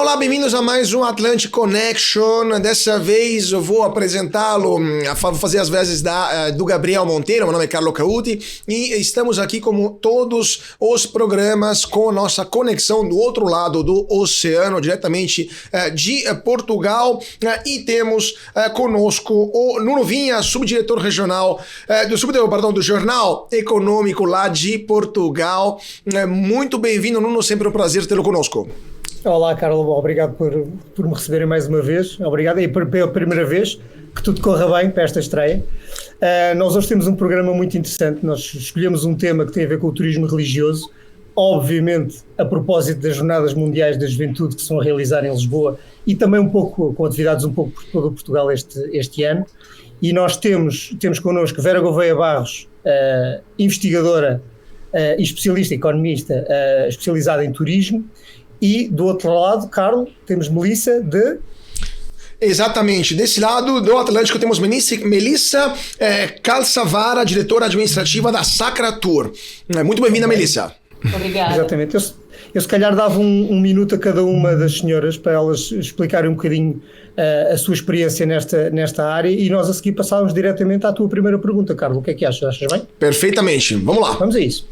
Olá, bem-vindos a mais um Atlantic Connection. Dessa vez eu vou apresentá-lo, vou fazer as vezes do Gabriel Monteiro. Meu nome é Carlo Cauti e estamos aqui, como todos os programas, com nossa conexão do outro lado do oceano, diretamente de Portugal. E temos conosco o Nuno Vinha, subdiretor regional do Jornal Econômico lá de Portugal. Muito bem-vindo, Nuno, sempre um prazer tê-lo conosco. Olá, Carlos, obrigado por me receberem mais uma vez. Obrigado, e pela primeira vez, que tudo corra bem para esta estreia. Nós hoje temos um programa muito interessante. Nós escolhemos um tema que tem a ver com o turismo religioso, obviamente a propósito das Jornadas Mundiais da Juventude que se vão realizar em Lisboa e também um pouco com atividades um pouco por todo Portugal este ano. E nós temos connosco Vera Gouveia Barros, investigadora e especialista, economista, especializada em turismo. E do outro lado, Carlos, temos Melissa de... Exatamente, desse lado do Atlântico temos Melissa Calçavara, diretora administrativa da Sacra Tour. Muito bem-vinda, Melissa. Obrigada. Exatamente, eu se calhar dava um minuto a cada uma das senhoras para elas explicarem um bocadinho a sua experiência nesta área, e nós a seguir passávamos diretamente à tua primeira pergunta, Carlos. O que é que achas? Achas bem? Perfeitamente, vamos lá. Vamos a isso.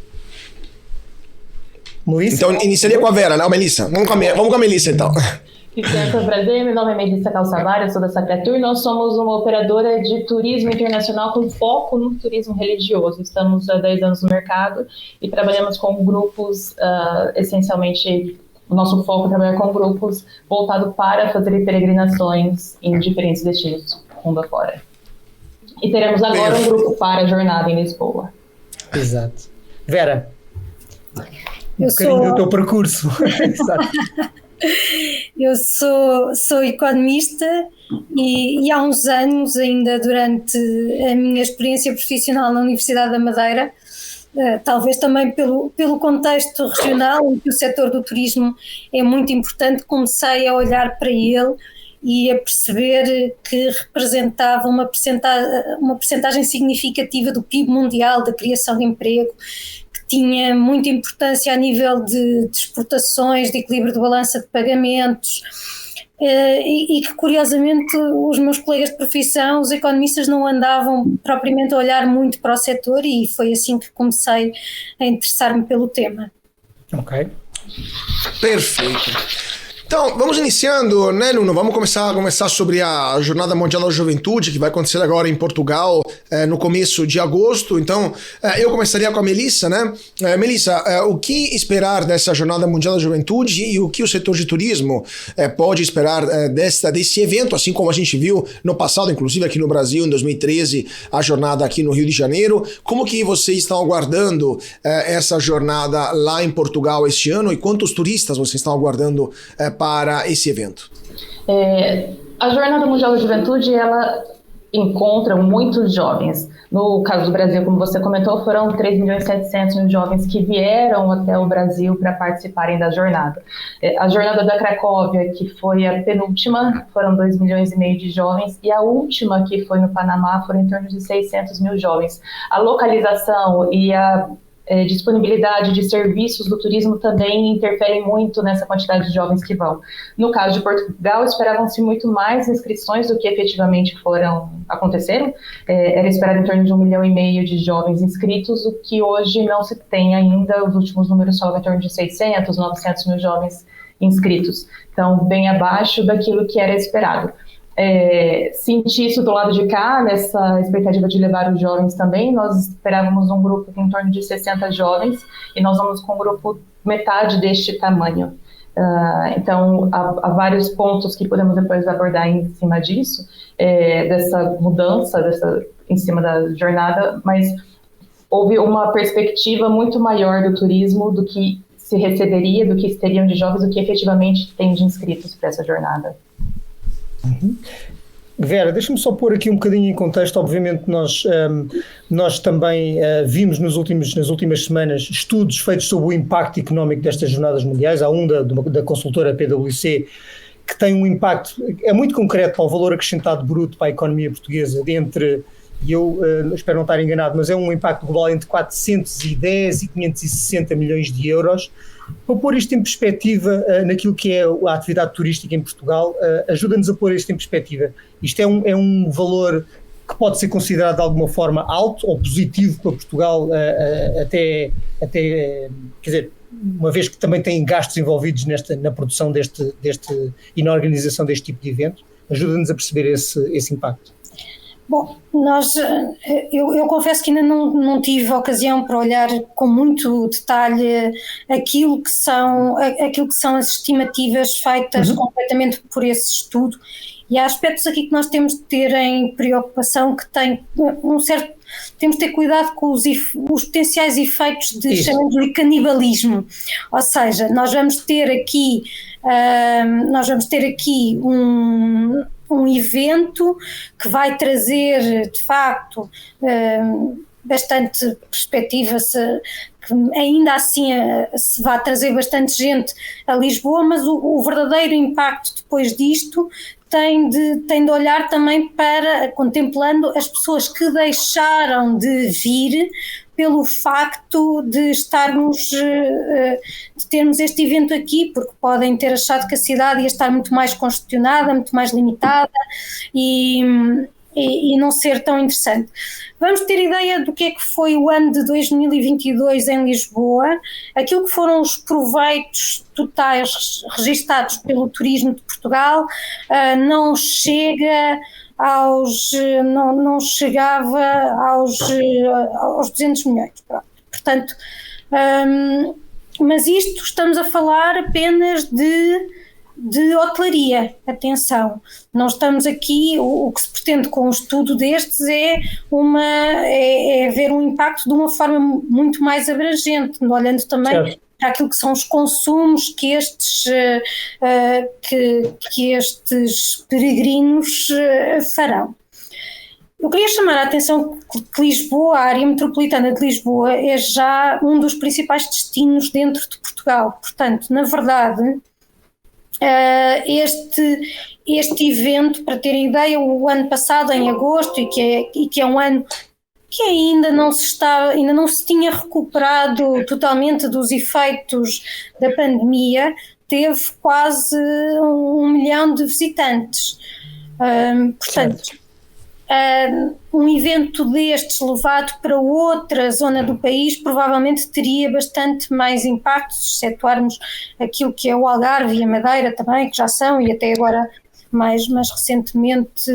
Melissa? Então, iniciaria com a Vera, não, Melissa? Vamos com a Melissa, então. Foi um prazer, meu nome é Melissa Calçavara, eu sou da Sacra Tour. Nós somos uma operadora de turismo internacional com foco no turismo religioso. Estamos há 10 anos no mercado e trabalhamos com grupos, essencialmente, o nosso foco é trabalhar com grupos voltados para fazer peregrinações em diferentes destinos mundo afora. E teremos agora um grupo para a jornada em Lisboa. Exato. Vera? Eu do teu percurso. Eu sou economista e há uns anos, ainda durante a minha experiência profissional na Universidade da Madeira, talvez também pelo contexto regional em que o setor do turismo é muito importante, comecei a olhar para ele e a perceber que representava uma percentagem significativa do PIB mundial, da criação de emprego, tinha muita importância a nível de exportações, de equilíbrio de balança de pagamentos, e que curiosamente os meus colegas de profissão, os economistas, não andavam propriamente a olhar muito para o setor, e foi assim que comecei a interessar-me pelo tema. Ok. Perfeito. Então, vamos iniciando, né, Nuno? Vamos começar sobre a Jornada Mundial da Juventude, que vai acontecer agora em Portugal, no começo de agosto. Então, eu começaria com a Melissa, né? Melissa, o que esperar dessa Jornada Mundial da Juventude e o que o setor de turismo pode esperar desse evento, assim como a gente viu no passado, inclusive aqui no Brasil, em 2013, a jornada aqui no Rio de Janeiro. Como que vocês estão aguardando essa jornada lá em Portugal este ano, e quantos turistas vocês estão aguardando para esse evento? A Jornada Mundial da Juventude, ela encontra muitos jovens. No caso do Brasil, como você comentou, foram 3.700.000 jovens que vieram até o Brasil para participarem da jornada. A jornada da Cracóvia, que foi a penúltima, foram 2,5 milhões de jovens, e a última, que foi no Panamá, foram em torno de 600.000 jovens. A localização e a disponibilidade de serviços do turismo também interferem muito nessa quantidade de jovens que vão. No caso de Portugal, esperavam-se muito mais inscrições do que efetivamente aconteceram. Era esperado em torno de 1,5 milhão de jovens inscritos, o que hoje não se tem ainda. Os últimos números falam em torno de 600, 900 mil jovens inscritos. Então, bem abaixo daquilo que era esperado. Senti isso do lado de cá, nessa expectativa de levar os jovens também. Nós esperávamos um grupo em torno de 60 jovens e nós vamos com um grupo metade deste tamanho. Então, há vários pontos que podemos depois abordar em cima disso, dessa mudança em cima da jornada, mas houve uma perspectiva muito maior do turismo, do que se receberia, do que teriam de jovens, do que efetivamente tem de inscritos para essa jornada. Uhum. Vera, deixa-me só pôr aqui um bocadinho em contexto. Obviamente nós também vimos nas últimas semanas estudos feitos sobre o impacto económico destas jornadas mundiais. Há um da consultora PwC que tem um impacto, é muito concreto, ao valor acrescentado bruto para a economia portuguesa, e eu espero não estar enganado, mas é um impacto global entre 410 e 560 milhões de euros. Para pôr isto em perspectiva naquilo que é a atividade turística em Portugal, ajuda-nos a pôr isto em perspectiva. Isto é um valor que pode ser considerado de alguma forma alto ou positivo para Portugal, até quer dizer, uma vez que também tem gastos envolvidos na produção e na organização deste tipo de evento, ajuda-nos a perceber esse impacto. Bom, eu confesso que ainda não tive ocasião para olhar com muito detalhe aquilo que são as estimativas feitas completamente por esse estudo, e há aspectos aqui que nós temos de ter em preocupação, que tem temos de ter cuidado com os potenciais efeitos de, chamamos-lhe, canibalismo, ou seja, nós vamos ter aqui um evento que vai trazer, de facto, bastante perspectiva, que ainda assim se vai trazer bastante gente a Lisboa, mas o verdadeiro impacto depois disto tem de olhar também para, contemplando as pessoas que deixaram de vir pelo facto de termos este evento aqui, porque podem ter achado que a cidade ia estar muito mais congestionada, muito mais limitada e não ser tão interessante. Vamos ter ideia do que é que foi o ano de 2022 em Lisboa, aquilo que foram os proveitos totais registados pelo turismo de Portugal, não chegava aos 200 milhões. Portanto, mas isto estamos a falar apenas de hotelaria, atenção, não estamos aqui, o que se pretende com um estudo destes é ver um impacto de uma forma muito mais abrangente, olhando também para aquilo que são os consumos que estes peregrinos farão. Eu queria chamar a atenção que Lisboa, a área metropolitana de Lisboa, é já um dos principais destinos dentro de Portugal, portanto, na verdade, este evento, para terem ideia, o ano passado, em agosto, e que é um ano que ainda não se tinha recuperado totalmente dos efeitos da pandemia, teve quase 1 milhão de visitantes. Portanto, um evento destes levado para outra zona do país provavelmente teria bastante mais impacto, se excetuarmos aquilo que é o Algarve e a Madeira também, que já são, e até agora mais recentemente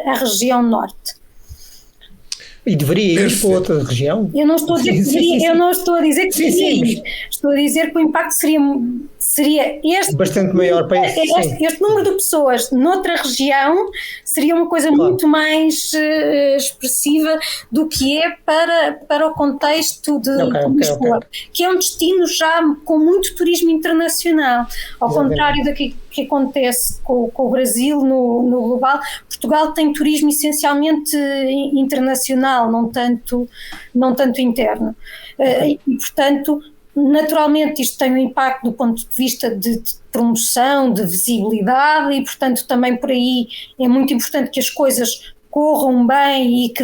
a região norte. E deveria ir para outra região? Eu não estou a dizer que deveria, eu não estou a dizer que deveria ir. Estou a dizer que o impacto seria este, bastante maior para este número de pessoas noutra região seria uma coisa muito mais expressiva do que é para o contexto de Lisboa, que é um destino já com muito turismo internacional, ao contrário daquilo que acontece com o Brasil no global. Portugal tem turismo essencialmente internacional, não tanto interno, e portanto naturalmente isto tem um impacto do ponto de vista de promoção, de visibilidade, e portanto também por aí é muito importante que as coisas corram bem e que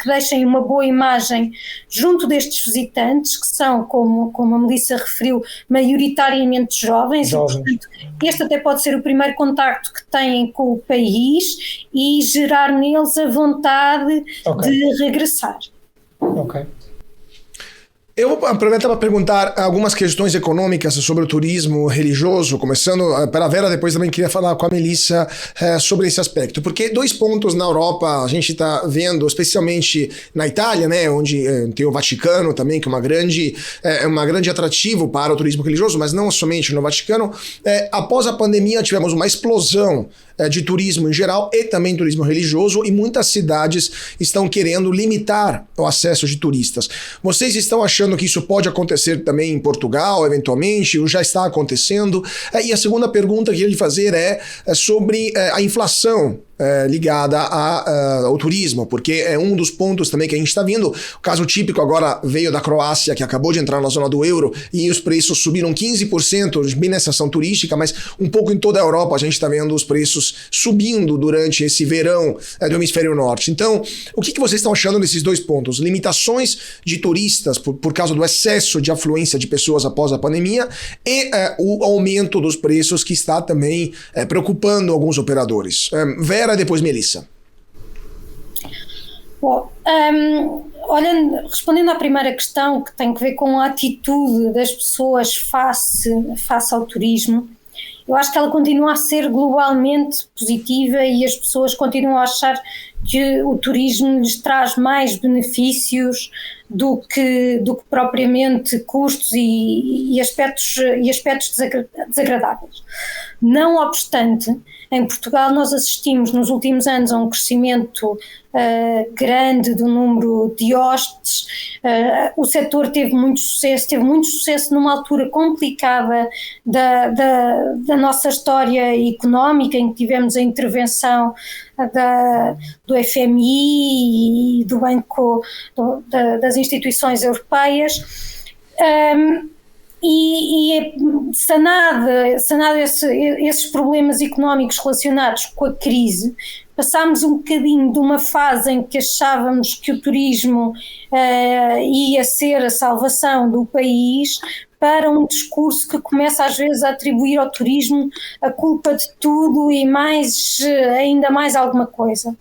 deixem uma boa imagem junto destes visitantes, que são, como a Melissa referiu, maioritariamente jovens. E, portanto, este até pode ser o primeiro contacto que têm com o país e gerar neles a vontade de regressar. Eu vou aproveitar para perguntar algumas questões econômicas sobre o turismo religioso, começando pela Vera, depois também queria falar com a Melissa sobre esse aspecto, porque 2 pontos na Europa a gente está vendo, especialmente na Itália, né, onde tem o Vaticano também, que é uma grande atrativo para o turismo religioso, mas não somente no Vaticano. Após a pandemia tivemos uma explosão de turismo em geral e também turismo religioso, e muitas cidades estão querendo limitar o acesso de turistas. Vocês estão achando que isso pode acontecer também em Portugal, eventualmente, ou já está acontecendo? E a segunda pergunta que eu queria lhe fazer é sobre a inflação ligada ao turismo, porque é um dos pontos também que a gente está vendo. O caso típico agora veio da Croácia, que acabou de entrar na zona do euro, e os preços subiram 15%, bem na estação turística, mas um pouco em toda a Europa a gente está vendo os preços subindo durante esse verão do hemisfério norte. Então, o que vocês estão achando desses dois pontos? Limitações de turistas por causa do excesso de afluência de pessoas após a pandemia e o aumento dos preços que está também preocupando alguns operadores. Vera, depois Melissa. Bom, respondendo à primeira questão, que tem a ver com a atitude das pessoas face ao turismo, eu acho que ela continua a ser globalmente positiva e as pessoas continuam a achar que o turismo lhes traz mais benefícios do que propriamente custos e aspectos desagradáveis. Não obstante, em Portugal nós assistimos nos últimos anos a um crescimento grande do número de hóspedes. O setor teve muito sucesso numa altura complicada da nossa história económica, em que tivemos a intervenção do FMI e do Banco das instituições europeias, e sanado esses problemas económicos relacionados com a crise, passámos um bocadinho de uma fase em que achávamos que o turismo ia ser a salvação do país, para um discurso que começa às vezes a atribuir ao turismo a culpa de tudo e ainda mais alguma coisa.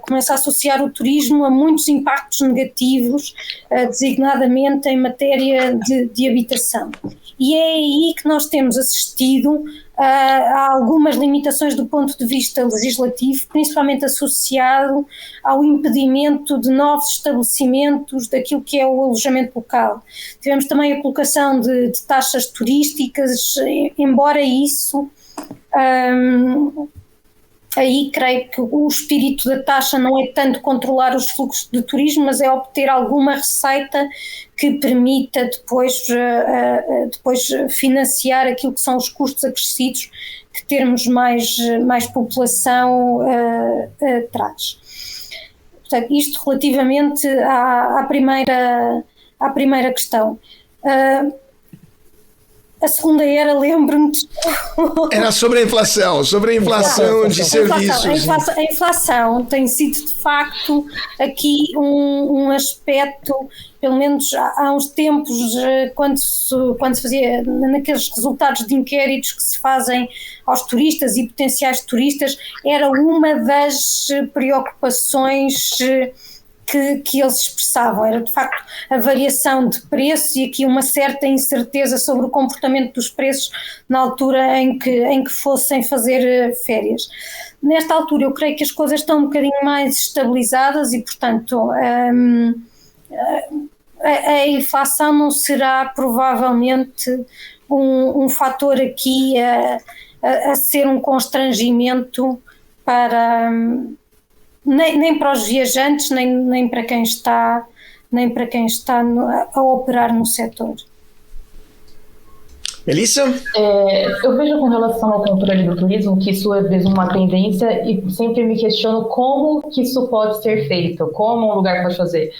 Começa a associar o turismo a muitos impactos negativos, designadamente em matéria de habitação. E é aí que nós temos assistido a algumas limitações do ponto de vista legislativo, principalmente associado ao impedimento de novos estabelecimentos daquilo que é o alojamento local. Tivemos também a colocação de taxas turísticas, embora isso... Aí creio que o espírito da taxa não é tanto controlar os fluxos de turismo, mas é obter alguma receita que permita depois financiar aquilo que são os custos acrescidos que termos mais população traz. Portanto, isto relativamente à primeira questão. A segunda era, lembro-me... Era sobre a inflação de serviços. A inflação tem sido, de facto, aqui um aspecto, pelo menos há uns tempos, quando se fazia, naqueles resultados de inquéritos que se fazem aos turistas e potenciais turistas, era uma das preocupações que eles expressavam, era de facto a variação de preço e aqui uma certa incerteza sobre o comportamento dos preços na altura em que fossem fazer férias. Nesta altura eu creio que as coisas estão um bocadinho mais estabilizadas e, portanto, a inflação não será provavelmente um fator aqui a ser um constrangimento para... Nem para os viajantes, nem para quem está a operar no setor. Melissa? Eu vejo com relação ao controle do turismo que isso é mesmo uma tendência e sempre me questiono como que isso pode ser feito, como um lugar pode fazer.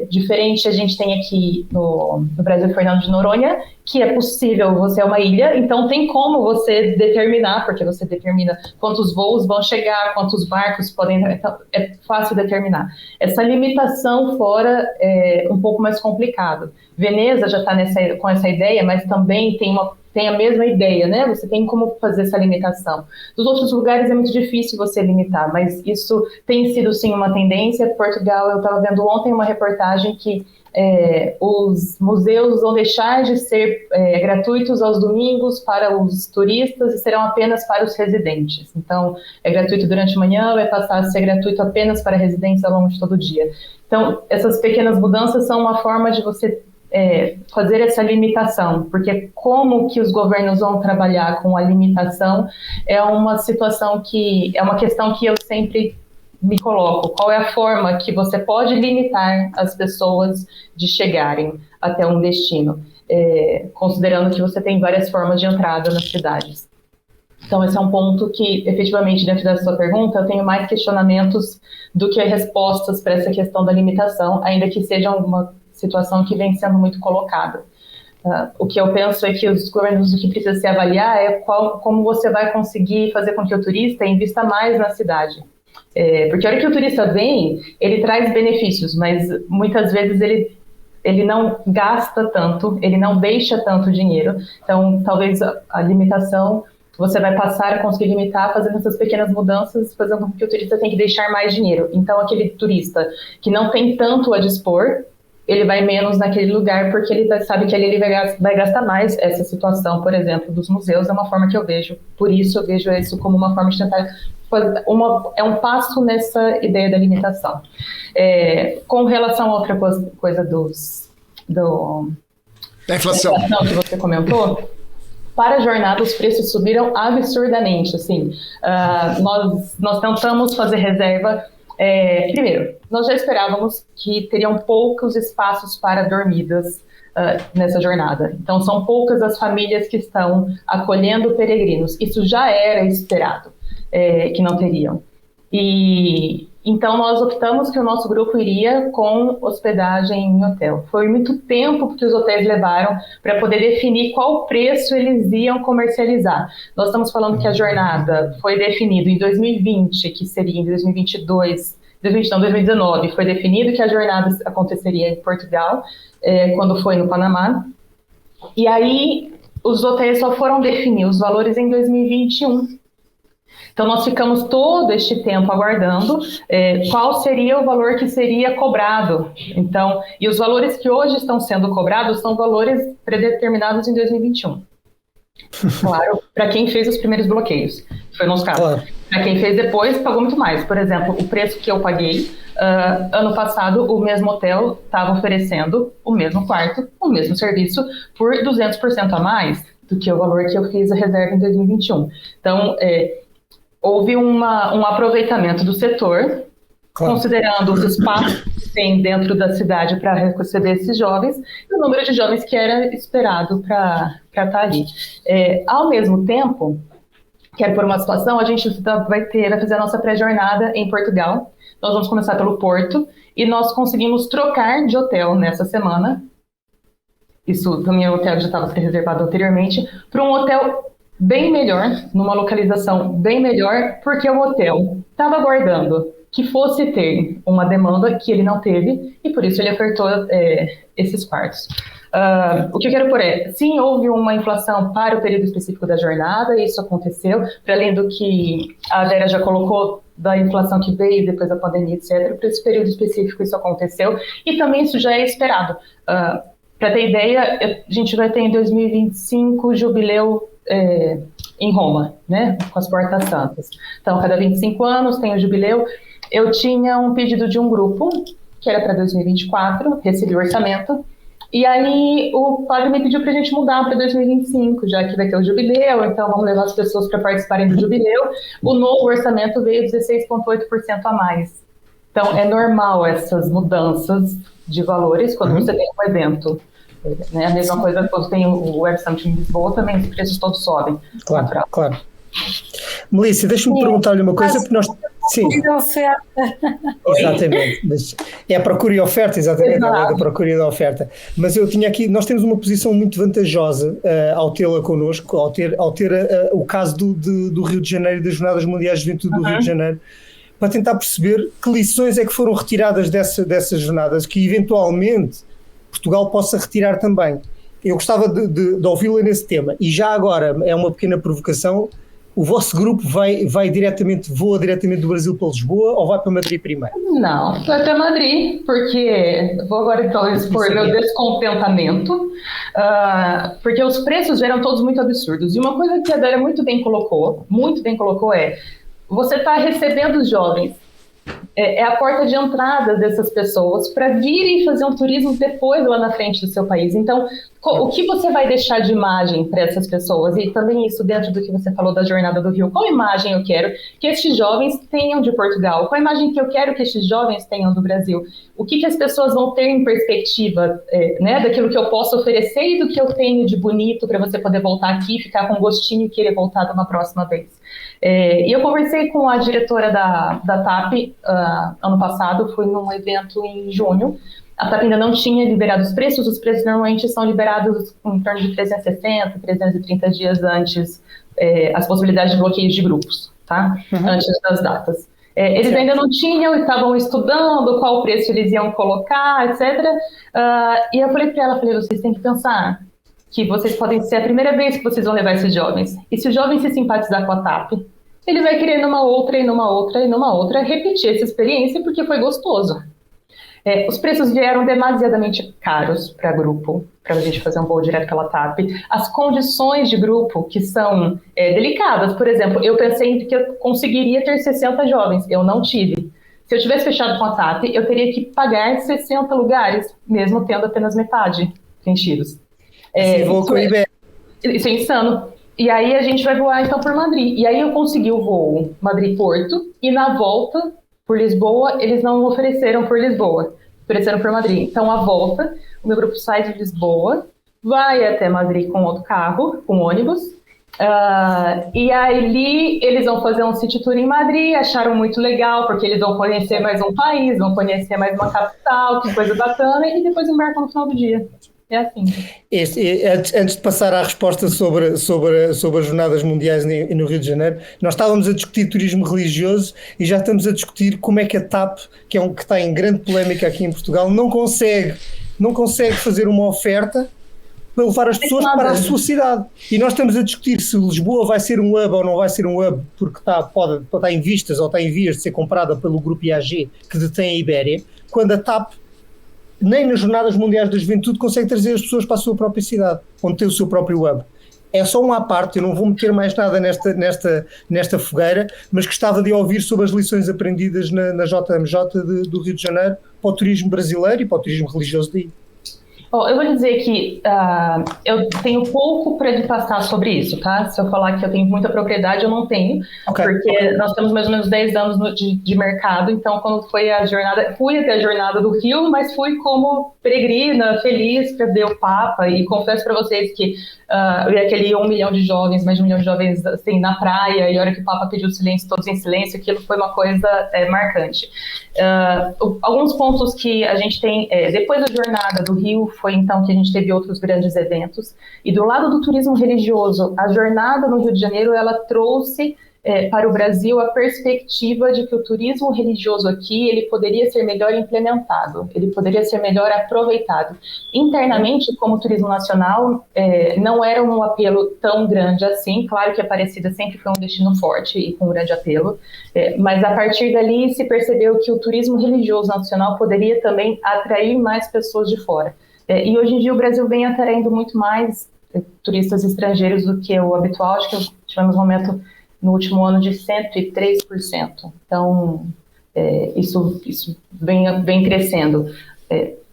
Diferente, a gente tem aqui no Brasil Fernando de Noronha, que é possível, você é uma ilha, então tem como você determinar, porque você determina quantos voos vão chegar, quantos barcos podem, então é fácil determinar. Essa limitação fora é um pouco mais complicado. Veneza já está com essa ideia, mas também tem a mesma ideia, né? Você tem como fazer essa limitação. Dos outros lugares é muito difícil você limitar, mas isso tem sido sim uma tendência. Portugal, eu estava vendo ontem uma reportagem que os museus vão deixar de ser gratuitos aos domingos para os turistas e serão apenas para os residentes. Então, é gratuito durante a manhã, vai passar a ser gratuito apenas para residentes ao longo de todo o dia. Então, essas pequenas mudanças são uma forma de você fazer essa limitação, porque como que os governos vão trabalhar com a limitação é uma situação é uma questão que eu sempre me coloco. Qual é a forma que você pode limitar as pessoas de chegarem até um destino, considerando que você tem várias formas de entrada nas cidades? Então, esse é um ponto que, efetivamente, dentro da sua pergunta, eu tenho mais questionamentos do que respostas para essa questão da limitação, ainda que seja uma situação que vem sendo muito colocada. O que eu penso é que os governos, o que precisa se avaliar é como você vai conseguir fazer com que o turista invista mais na cidade. Porque a hora que o turista vem, ele traz benefícios, mas muitas vezes ele não gasta tanto, ele não deixa tanto dinheiro. Então, talvez a limitação, você vai passar a conseguir limitar fazendo essas pequenas mudanças, fazendo com que o turista tenha que deixar mais dinheiro. Então, aquele turista que não tem tanto a dispor, ele vai menos naquele lugar, porque ele sabe que ali ele vai gastar mais. Essa situação, por exemplo, dos museus, é uma forma que eu vejo. Por isso, eu vejo isso como uma forma de tentar fazer é um passo nessa ideia da limitação. Com relação a outra coisa da inflação que você comentou, para a jornada os preços subiram absurdamente. Assim, nós tentamos fazer reserva. Primeiro, nós já esperávamos que teriam poucos espaços para dormidas nessa jornada. Então, são poucas as famílias que estão acolhendo peregrinos. Isso já era esperado, que não teriam. E então, nós optamos que o nosso grupo iria com hospedagem em hotel. Foi muito tempo que os hotéis levaram para poder definir qual preço eles iam comercializar. Nós estamos falando que a jornada foi definida em 2020, que seria em 2019, foi definido que a jornada aconteceria em Portugal, quando foi no Panamá. E aí, os hotéis só foram definir os valores em 2021. Então, nós ficamos todo este tempo aguardando qual seria o valor que seria cobrado. Então, e os valores que hoje estão sendo cobrados são valores predeterminados em 2021. Claro, para quem fez os primeiros bloqueios, que foi o nosso caso. Claro. Para quem fez depois, pagou muito mais. Por exemplo, o preço que eu paguei, ano passado, o mesmo hotel estava oferecendo o mesmo quarto, o mesmo serviço, por 200% a mais do que o valor que eu fiz a reserva em 2021. Então, houve um aproveitamento do setor, claro, considerando os espaços que tem dentro da cidade para receber esses jovens e o número de jovens que era esperado para estar ali. Ao mesmo tempo, por uma situação, a gente vai fazer a nossa pré-jornada em Portugal. Nós vamos começar pelo Porto e nós conseguimos trocar de hotel nessa semana. Isso também é um hotel que já estava reservado anteriormente, para um hotel bem melhor, numa localização bem melhor, porque o hotel estava aguardando que fosse ter uma demanda que ele não teve e por isso ele ofertou esses quartos. O que eu quero pôr sim, houve uma inflação para o período específico da jornada, isso aconteceu, para além do que a Vera já colocou, da inflação que veio depois da pandemia, etc. Para esse período específico isso aconteceu e também isso já é esperado. Para ter ideia, a gente vai ter em 2025 o jubileu em Roma, né, com as Portas Santas. Então, cada 25 anos tem o jubileu. Eu tinha um pedido de um grupo, que era para 2024, recebi o orçamento, e aí o padre me pediu para a gente mudar para 2025, já que vai ter o jubileu, então vamos levar as pessoas para participarem do jubileu. O novo orçamento veio 16,8% a mais. Então, é normal essas mudanças de valores quando você tem um evento. Né? A mesma coisa quando tem o Web Summit em Lisboa, também os preços todos sobem. Claro, claro. Melissa, deixa-me perguntar-lhe uma coisa, porque nós... Sim. Exatamente. É a procura e oferta, exatamente, a procura e a oferta. Mas eu tinha aqui, nós temos uma posição muito vantajosa ao tê-la connosco, ao ter o caso do Rio de Janeiro e das Jornadas Mundiais de Juventude do Rio de Janeiro, para tentar perceber que lições é que foram retiradas dessas jornadas, que eventualmente Portugal possa retirar também. Eu gostava de ouvi-la nesse tema. E já agora, é uma pequena provocação, o vosso grupo voa diretamente do Brasil para Lisboa ou vai para Madrid primeiro? Não, vai para Madrid, porque vou agora então expor meu descontentamento, porque os preços eram todos muito absurdos. E uma coisa que a Vera muito bem colocou é, você está recebendo os jovens é a porta de entrada dessas pessoas para virem fazer um turismo depois lá na frente do seu país. Então, o que você vai deixar de imagem para essas pessoas? E também isso dentro do que você falou da Jornada do Rio. Qual imagem eu quero que estes jovens tenham de Portugal? Qual imagem que eu quero que estes jovens tenham do Brasil? O que as pessoas vão ter em perspectiva, né, daquilo que eu posso oferecer e do que eu tenho de bonito para você poder voltar aqui, ficar com gostinho e querer voltar de uma próxima vez? E eu conversei com a diretora da TAP ano passado, fui num evento em junho. A TAP ainda não tinha liberado os preços normalmente são liberados em torno de 360, 330 dias antes, as possibilidades de bloqueio de grupos, tá? Antes das datas. Eles ainda não tinham, estavam estudando qual preço eles iam colocar, etc. E eu falei para ela, vocês têm que pensar que vocês podem ser a primeira vez que vocês vão levar esses jovens. E se o jovem se simpatizar com a TAP, ele vai querer numa outra, e numa outra, e numa outra, repetir essa experiência porque foi gostoso. Os preços vieram demasiadamente caros para grupo, para a gente fazer um voo direto pela TAP. As condições de grupo, que são delicadas. Por exemplo, eu pensei que eu conseguiria ter 60 jovens, eu não tive. Se eu tivesse fechado com a TAP, eu teria que pagar 60 lugares, mesmo tendo apenas metade preenchidos. Isso é insano. E aí a gente vai voar então por Madrid. E aí eu consegui o voo Madrid-Porto, e na volta por Lisboa, eles não ofereceram por Lisboa, ofereceram por Madrid. Então a volta, o meu grupo sai de Lisboa, vai até Madrid com outro carro, com ônibus, e ali eles vão fazer um city tour em Madrid, acharam muito legal, porque eles vão conhecer mais um país, vão conhecer mais uma capital, que coisa bacana, e depois embarcam no final do dia. É assim. Antes de passar à resposta sobre as Jornadas Mundiais no Rio de Janeiro, nós estávamos a discutir turismo religioso e já estamos a discutir como é que a TAP, que está em grande polémica aqui em Portugal, não consegue fazer uma oferta para levar as pessoas para a sua cidade. E nós estamos a discutir se Lisboa vai ser um hub ou não vai ser um hub, porque está em vistas ou está em vias de ser comprada pelo grupo IAG, que detém a Ibéria, quando a TAP nem nas Jornadas Mundiais da Juventude consegue trazer as pessoas para a sua própria cidade, onde tem o seu próprio hub. É só uma à parte, eu não vou meter mais nada nesta fogueira, mas gostava de ouvir sobre as lições aprendidas na JMJ do Rio de Janeiro para o turismo brasileiro e para o turismo religioso daí. Bom, eu vou dizer que eu tenho pouco para lhe passar sobre isso, tá? Se eu falar que eu tenho muita propriedade, eu não tenho, porque nós temos mais ou menos 10 anos de mercado, então quando foi a jornada, fui até a Jornada do Rio, mas fui como peregrina, feliz para ver o Papa, e confesso para vocês que eu vi aquele 1 milhão de jovens, mais de 1 milhão de jovens assim, na praia, e a hora que o Papa pediu silêncio, todos em silêncio, aquilo foi uma coisa marcante. Alguns pontos que a gente tem, depois da Jornada do Rio, foi então que a gente teve outros grandes eventos, e do lado do turismo religioso, a Jornada no Rio de Janeiro, ela trouxe para o Brasil a perspectiva de que o turismo religioso aqui, ele poderia ser melhor implementado, ele poderia ser melhor aproveitado. Internamente, como turismo nacional, não era um apelo tão grande assim, claro que a Aparecida sempre foi um destino forte e com grande apelo, mas a partir dali se percebeu que o turismo religioso nacional poderia também atrair mais pessoas de fora. E hoje em dia o Brasil vem atraindo muito mais turistas estrangeiros do que o habitual, acho que tivemos um momento no último ano de 103%. Então, isso vem crescendo.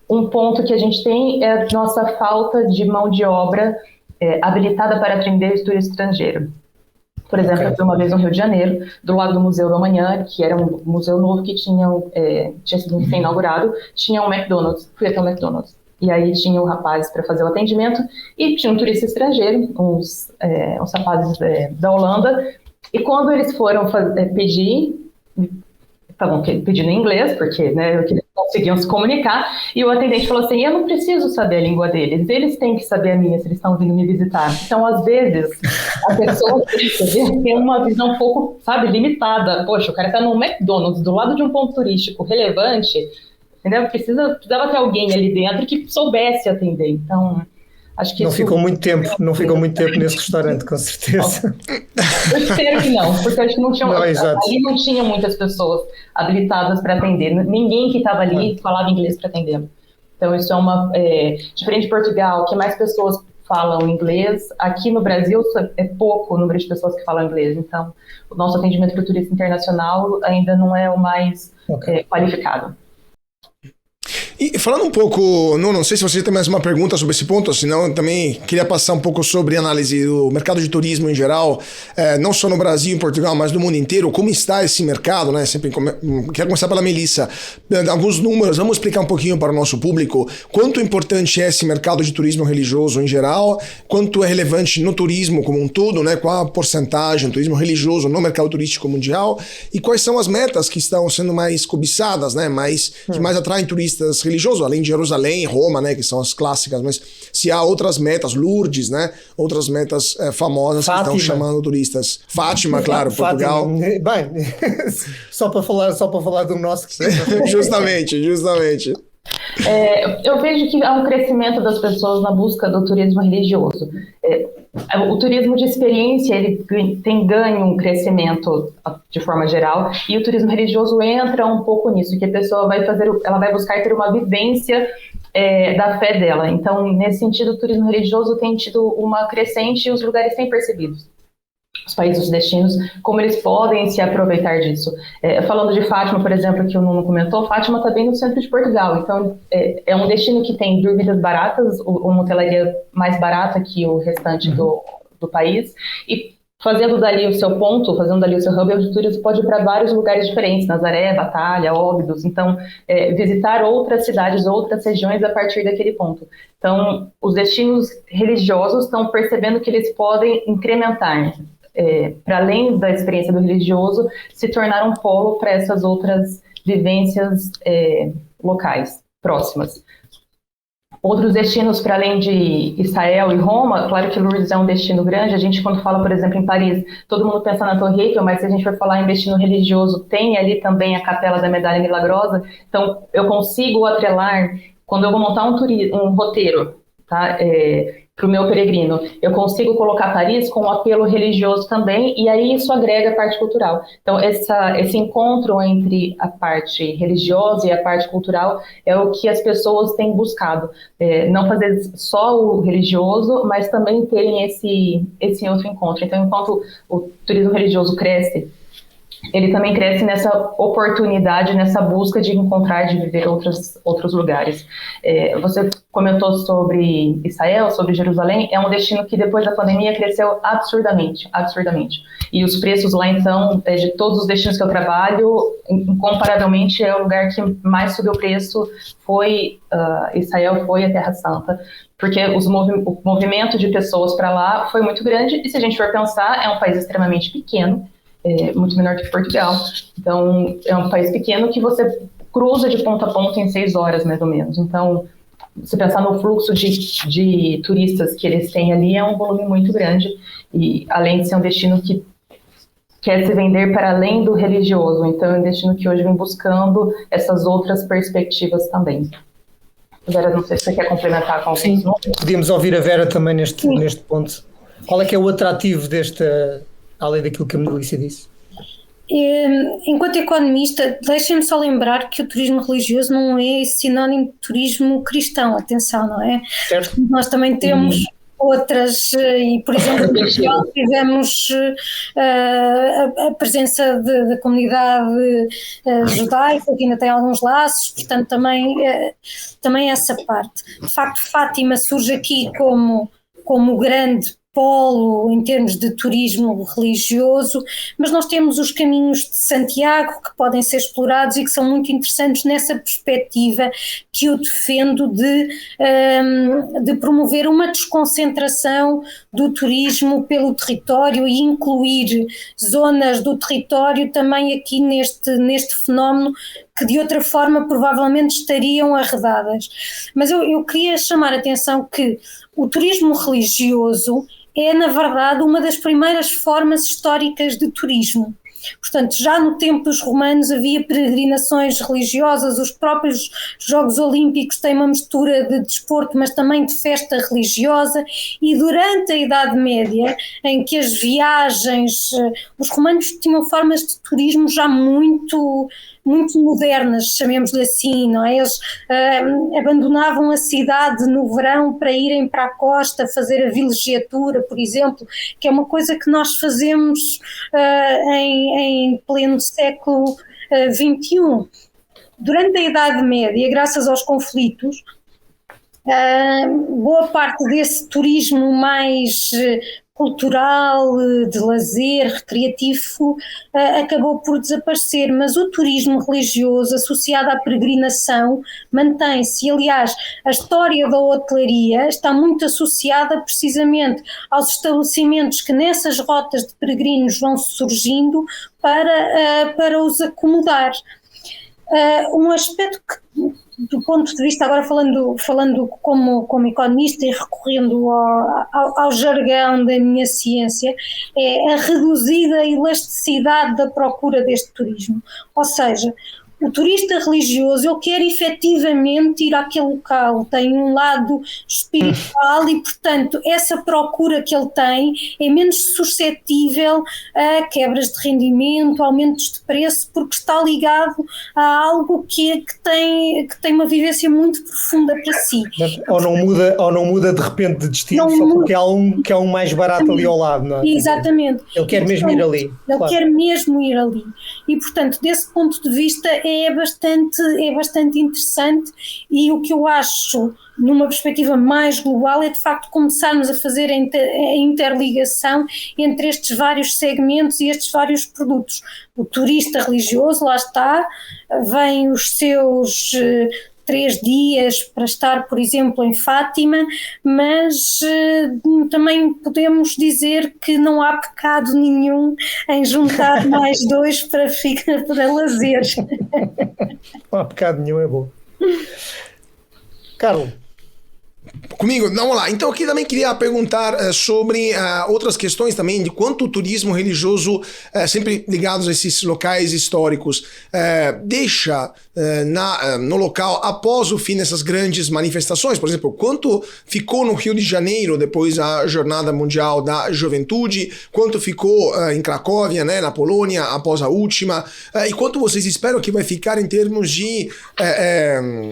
Um ponto que a gente tem é a nossa falta de mão de obra habilitada para atender o turista estrangeiro. Por exemplo, eu fui uma vez no Rio de Janeiro, do lado do Museu do Amanhã, que era um museu novo que tinha sido inaugurado, tinha um McDonald's, fui até o McDonald's. E aí tinha um rapaz para fazer o atendimento e tinha um turista estrangeiro, uns rapazes da Holanda. E quando eles foram pedir, estavam pedindo em inglês, porque eles conseguiam se comunicar, e o atendente falou assim, eu não preciso saber a língua deles, eles têm que saber a minha, se eles estão vindo me visitar. Então, às vezes, a pessoa tem uma visão um pouco, limitada. Poxa, o cara está no McDonald's, do lado de um ponto turístico relevante, entendeu? Precisava ter alguém ali dentro que soubesse atender. Então, acho que não ficou muito tempo nesse restaurante, com certeza. Eu espero que não, porque acho que ali não tinha muitas pessoas habilitadas para atender. Ninguém que estava ali falava inglês para atender. Então, isso é diferente de Portugal, que mais pessoas falam inglês. Aqui no Brasil é pouco o número de pessoas que falam inglês, então o nosso atendimento para o turista internacional ainda não é o mais qualificado. E falando um pouco, não sei se você tem mais uma pergunta sobre esse ponto, senão eu também queria passar um pouco sobre a análise do mercado de turismo em geral, não só no Brasil e em Portugal, mas no mundo inteiro. Como está esse mercado, né? Quero começar pela Melissa. Alguns números, vamos explicar um pouquinho para o nosso público quanto importante é esse mercado de turismo religioso em geral, quanto é relevante no turismo como um todo, né? Qual a porcentagem do turismo religioso no mercado turístico mundial e quais são as metas que estão sendo mais cobiçadas, né? Que mais atraem turistas religioso, além de Jerusalém e Roma, né, que são as clássicas, mas se há outras metas, Lourdes, né, outras metas famosas Fátima. Que estão chamando turistas. Fátima, claro, Portugal. Bem, só para falar do nosso... Justamente. Eu vejo que há um crescimento das pessoas na busca do turismo religioso. O turismo de experiência ele tem ganho um crescimento de forma geral, e o turismo religioso entra um pouco nisso, que a pessoa ela vai buscar ter uma vivência da fé dela. Então, nesse sentido, o turismo religioso tem tido uma crescente e os lugares têm percebido. Os países, os destinos, como eles podem se aproveitar disso. Falando de Fátima, por exemplo, que o Nuno comentou, Fátima está bem no centro de Portugal, então é um destino que tem dormidas baratas, uma hotelaria mais barata que o restante do país, e fazendo dali o seu ponto, fazendo dali o seu hub, o turismo pode ir para vários lugares diferentes, Nazaré, Batalha, Óbidos, então visitar outras cidades, outras regiões a partir daquele ponto. Então, os destinos religiosos estão percebendo que eles podem incrementar, para além da experiência do religioso, se tornar um polo para essas outras vivências locais, próximas. Outros destinos, para além de Israel e Roma, claro que Lourdes é um destino grande. A gente, quando fala, por exemplo, em Paris, todo mundo pensa na Torre Eiffel, mas se a gente for falar em destino religioso, tem ali também a Capela da Medalha Milagrosa. Então, eu consigo atrelar, quando eu vou montar um roteiro, tá? Para o meu peregrino, eu consigo colocar Paris com um apelo religioso também, e aí isso agrega a parte cultural. Então, esse encontro entre a parte religiosa e a parte cultural é o que as pessoas têm buscado. Não fazer só o religioso, mas também terem esse outro encontro. Então, enquanto o turismo religioso cresce, ele também cresce nessa oportunidade, nessa busca de encontrar, de viver outros lugares. Você comentou sobre Israel, sobre Jerusalém, é um destino que depois da pandemia cresceu absurdamente. E os preços lá, então, de todos os destinos que eu trabalho, incomparavelmente é o lugar que mais subiu o preço, foi Israel, foi a Terra Santa, porque o movimento de pessoas para lá foi muito grande, e se a gente for pensar, é um país extremamente pequeno, muito menor que Portugal. Então, é um país pequeno que você cruza de ponta a ponta em 6 horas, mais ou menos. Então, se pensar no fluxo de turistas que eles têm ali, é um volume muito grande. E, além de ser um destino que quer se vender para além do religioso. Então, é um destino que hoje vem buscando essas outras perspectivas também. Vera, não sei se você quer complementar com alguns números. Podíamos ouvir a Vera também neste ponto. Qual é que é o atrativo além daquilo que a Melissa disse? Enquanto economista, deixem-me só lembrar que o turismo religioso não é sinónimo de turismo cristão, atenção, não é? Certo. Nós também temos outras, e por exemplo, em Portugal tivemos a presença da comunidade judaica, que ainda tem alguns laços, portanto também essa parte. De facto, Fátima surge aqui como grande polo em termos de turismo religioso, mas nós temos os caminhos de Santiago que podem ser explorados e que são muito interessantes nessa perspectiva que eu defendo de promover uma desconcentração do turismo pelo território e incluir zonas do território também aqui neste fenómeno que de outra forma provavelmente estariam arredadas. Mas eu queria chamar a atenção que o turismo religioso é, na verdade, uma das primeiras formas históricas de turismo. Portanto, já no tempo dos romanos havia peregrinações religiosas, os próprios Jogos Olímpicos têm uma mistura de desporto, mas também de festa religiosa, e durante a Idade Média, em que as viagens, os romanos tinham formas de turismo já muito modernas, chamemos-lhe assim, não é? Eles abandonavam a cidade no verão para irem para a costa fazer a vilegiatura, por exemplo, que é uma coisa que nós fazemos em pleno século XXI. Durante a Idade Média, graças aos conflitos, boa parte desse turismo mais cultural, de lazer, recreativo, acabou por desaparecer, mas o turismo religioso associado à peregrinação mantém-se. E, aliás, a história da hotelaria está muito associada precisamente aos estabelecimentos que nessas rotas de peregrinos vão surgindo para os acomodar. Um aspecto que, do ponto de vista, agora falando como economista e recorrendo ao jargão da minha ciência, é a reduzida elasticidade da procura deste turismo. Ou seja, o turista religioso, ele quer efetivamente ir àquele local, tem um lado espiritual e, portanto, essa procura que ele tem é menos suscetível a quebras de rendimento, aumentos de preço, porque está ligado a algo que tem uma vivência muito profunda para si. Ou não muda de repente de destino, só porque há um mais barato ali ao lado, não é? Exatamente. Ele quer mesmo ir ali. Ele quer mesmo ir ali. E, portanto, desse ponto de vista é bastante interessante, e o que eu acho, numa perspectiva mais global, é de facto começarmos a fazer a interligação entre estes vários segmentos e estes vários produtos. O turista religioso, lá está, vem os seus 3 dias para estar, por exemplo, em Fátima, mas também podemos dizer que não há pecado nenhum em juntar mais 2 para lazer. Não há pecado nenhum, é bom. Carlos. Comigo, vamos lá. Então aqui também queria perguntar sobre outras questões também, de quanto o turismo religioso, sempre ligados a esses locais históricos, deixa no local após o fim dessas grandes manifestações. Por exemplo, quanto ficou no Rio de Janeiro depois da Jornada Mundial da Juventude, quanto ficou em Cracóvia, né, na Polônia, após a última, e quanto vocês esperam que vai ficar em termos de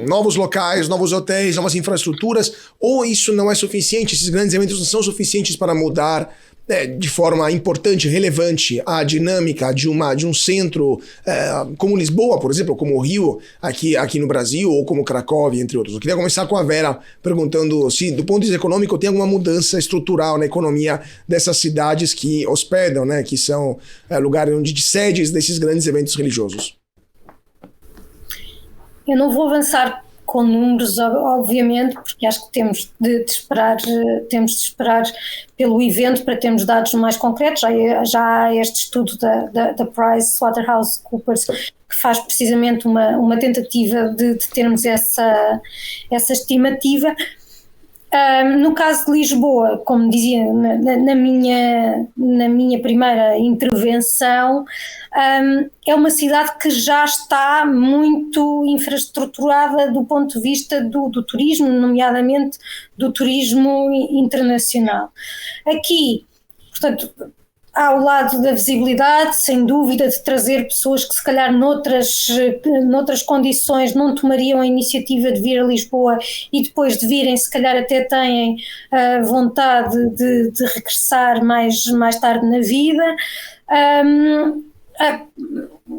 novos locais, novos hotéis, novas infraestruturas, ou isso não é suficiente, esses grandes eventos não são suficientes para mudar de forma importante, relevante, a dinâmica de um centro como Lisboa, por exemplo, como o Rio, aqui no Brasil, ou como Cracóvia, entre outros. Eu queria começar com a Vera perguntando se, do ponto de vista econômico, tem alguma mudança estrutural na economia dessas cidades que hospedam, né, que são lugares de sedes desses grandes eventos religiosos. Eu não vou avançar com números, obviamente, porque acho que temos de esperar pelo evento para termos dados mais concretos. Já há este estudo da PricewaterhouseCoopers que faz precisamente uma tentativa de termos essa estimativa. No caso de Lisboa, como dizia na minha primeira intervenção, é uma cidade que já está muito infraestruturada do ponto de vista do turismo, nomeadamente do turismo internacional. Aqui, portanto, há o lado da visibilidade, sem dúvida, de trazer pessoas que se calhar noutras condições não tomariam a iniciativa de vir a Lisboa e depois de virem se calhar até têm vontade de regressar mais tarde na vida.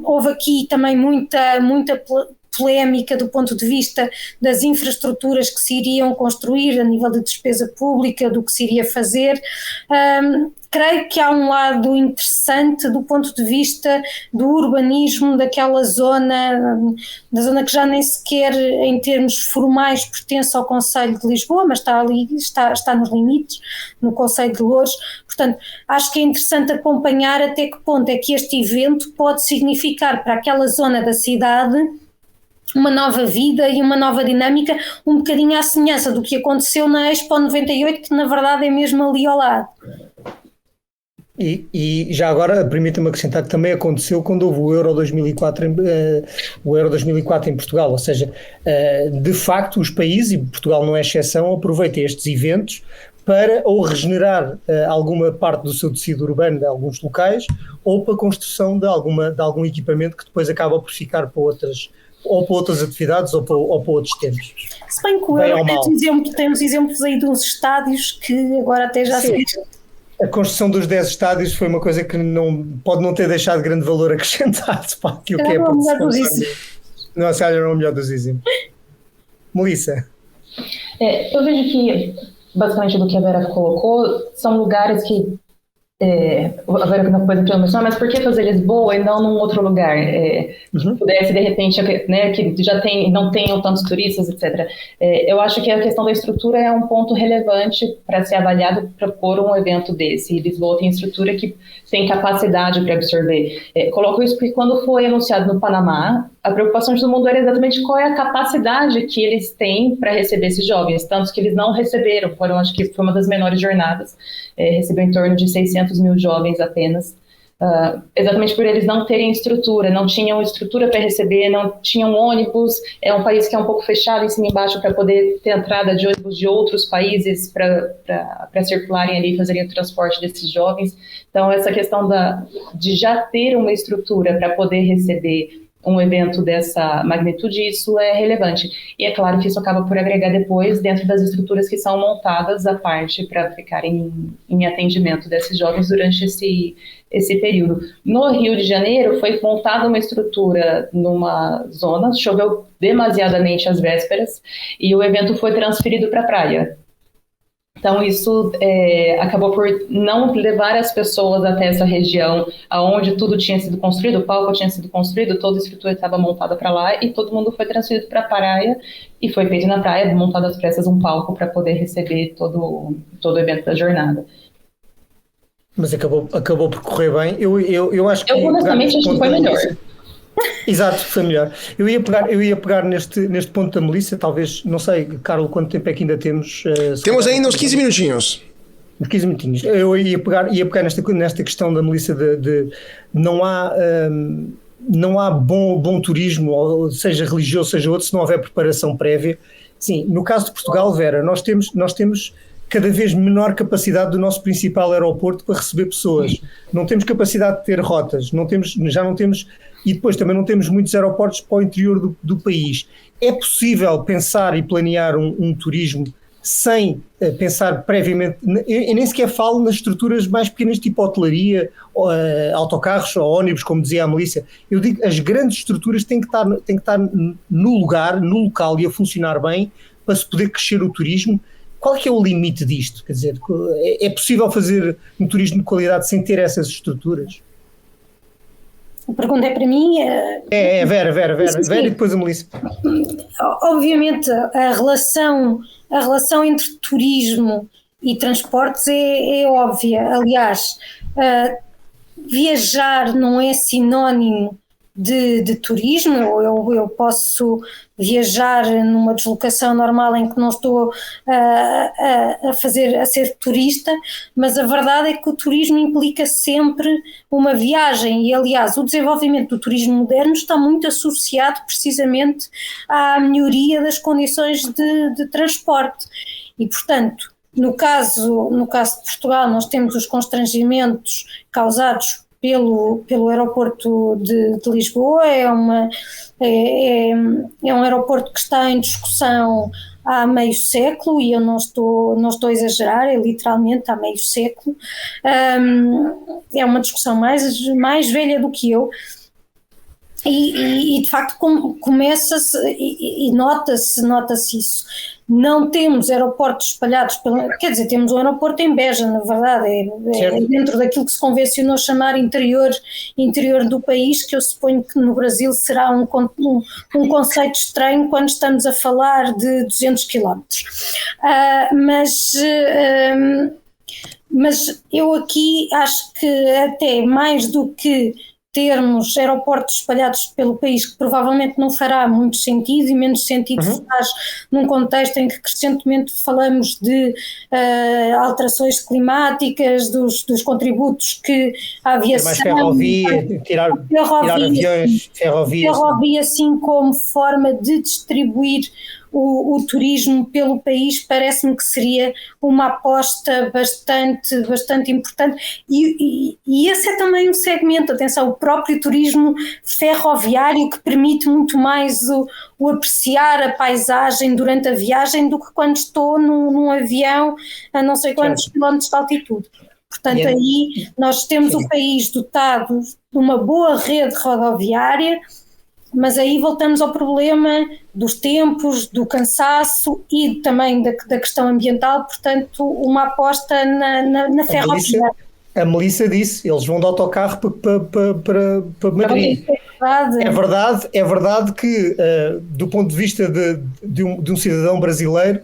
Houve aqui também muita polémica do ponto de vista das infraestruturas que se iriam construir a nível de despesa pública, do que se iria fazer. Creio que há um lado interessante do ponto de vista do urbanismo daquela zona, da zona que já nem sequer em termos formais pertence ao Concelho de Lisboa, mas está ali, está nos limites, no Concelho de Loures. Portanto, acho que é interessante acompanhar até que ponto é que este evento pode significar para aquela zona da cidade uma nova vida e uma nova dinâmica, um bocadinho à semelhança do que aconteceu na Expo 98, que na verdade é mesmo ali ao lado. E já agora, permita-me acrescentar que também aconteceu quando houve o Euro 2004 em Portugal, ou seja, de facto os países, e Portugal não é exceção, aproveitam estes eventos para ou regenerar alguma parte do seu tecido urbano de alguns locais, ou para a construção de algum equipamento que depois acaba por ficar para outras atividades ou para outros tempos. Se bem que o Euro temos exemplos aí de uns estádios que agora até já se... A construção dos 10 estádios foi uma coisa que pode não ter deixado grande valor acrescentado para aquilo que é a produção. Não, se calhar não é o melhor dos exemplos. Melissa? Eu vejo que, basicamente, do que a Vera colocou, são lugares que a Vera não pôs aqui mencionar, mas por que fazer Lisboa e não num outro lugar? Pudesse, de repente, né, que já não tenham tantos turistas, etc. Eu acho que a questão da estrutura é um ponto relevante para ser avaliado para pôr um evento desse. E Lisboa tem estrutura que tem capacidade para absorver. Coloco isso porque quando foi anunciado no Panamá, a preocupação de todo mundo era exatamente qual é a capacidade que eles têm para receber esses jovens, tanto que eles não receberam, acho que foi uma das menores jornadas, recebeu em torno de 600 mil jovens apenas, exatamente por eles não terem estrutura, não tinham estrutura para receber, não tinham ônibus, é um país que é um pouco fechado em cima e embaixo para poder ter entrada de ônibus de outros países para circularem ali e fazerem o transporte desses jovens. Então essa questão de já ter uma estrutura para poder receber um evento dessa magnitude, isso é relevante. E é claro que isso acaba por agregar depois dentro das estruturas que são montadas à parte para ficarem em atendimento desses jovens durante esse período. No Rio de Janeiro foi montada uma estrutura numa zona, choveu demasiadamente às vésperas e o evento foi transferido para a praia. Então isso acabou por não levar as pessoas até essa região onde tudo tinha sido construído, o palco tinha sido construído, toda a estrutura estava montada para lá e todo mundo foi transferido para a praia e foi feito na praia, montado às pressas um palco para poder receber todo o evento da jornada. Mas acabou por correr bem. Eu acho que... Eu honestamente acho que foi melhor. Exato, foi melhor. Eu ia pegar neste ponto da Melissa, talvez, não sei, Carlos, quanto tempo é que ainda temos? Temos ainda uns 15 minutinhos. Uns 15 minutinhos. Eu ia pegar nesta questão da Melissa de não há bom turismo, seja religioso, seja outro, se não houver preparação prévia. Sim, no caso de Portugal, Vera, nós temos cada vez menor capacidade do nosso principal aeroporto para receber pessoas. Não temos capacidade de ter rotas, já não temos, e depois também não temos muitos aeroportos para o interior do país. É possível pensar e planear um turismo sem pensar previamente, eu nem sequer falo nas estruturas mais pequenas, tipo hotelaria, autocarros ou ónibus, como dizia a Melissa. Eu digo, as grandes estruturas têm que estar no local e a funcionar bem para se poder crescer o turismo. Qual é que é o limite disto? Quer dizer, é possível fazer um turismo de qualidade sem ter essas estruturas? A pergunta é para mim? Vera e depois a Melissa. Obviamente, a relação entre turismo e transportes é óbvia. Aliás, viajar não é sinónimo de turismo. Eu posso viajar numa deslocação normal em que não estou a ser turista, mas a verdade é que o turismo implica sempre uma viagem e, aliás, o desenvolvimento do turismo moderno está muito associado precisamente à melhoria das condições de transporte e, portanto, no caso de Portugal, nós temos os constrangimentos causados pelo aeroporto de Lisboa. É um aeroporto que está em discussão há meio século e eu não estou a exagerar, é literalmente há meio século. É uma discussão mais velha do que eu. E de facto começa-se e nota-se isso. Não temos aeroportos espalhados, quer dizer, temos um aeroporto em Beja, na verdade, é dentro daquilo que se convencionou chamar interior do país, que eu suponho que no Brasil será um conceito estranho quando estamos a falar de 200 quilómetros. Mas eu aqui acho que até mais do que termos aeroportos espalhados pelo país, que provavelmente não fará muito sentido, e menos sentido faz num contexto em que crescentemente falamos de alterações climáticas, dos contributos que a aviação... Mais ferrovia, tirar aviões, ferrovia, assim como forma de distribuir o turismo pelo país, parece-me que seria uma aposta bastante importante, e esse é também um segmento, atenção, o próprio turismo ferroviário, que permite muito mais o apreciar a paisagem durante a viagem do que quando estou num avião a não sei quantos quilómetros de altitude. Portanto, aí nós temos o país dotado de uma boa rede rodoviária, mas aí voltamos ao problema dos tempos, do cansaço e também da questão ambiental, portanto, uma aposta na ferrovia. A Melissa disse, eles vão de autocarro para Madrid. É verdade que, do ponto de vista de um cidadão brasileiro,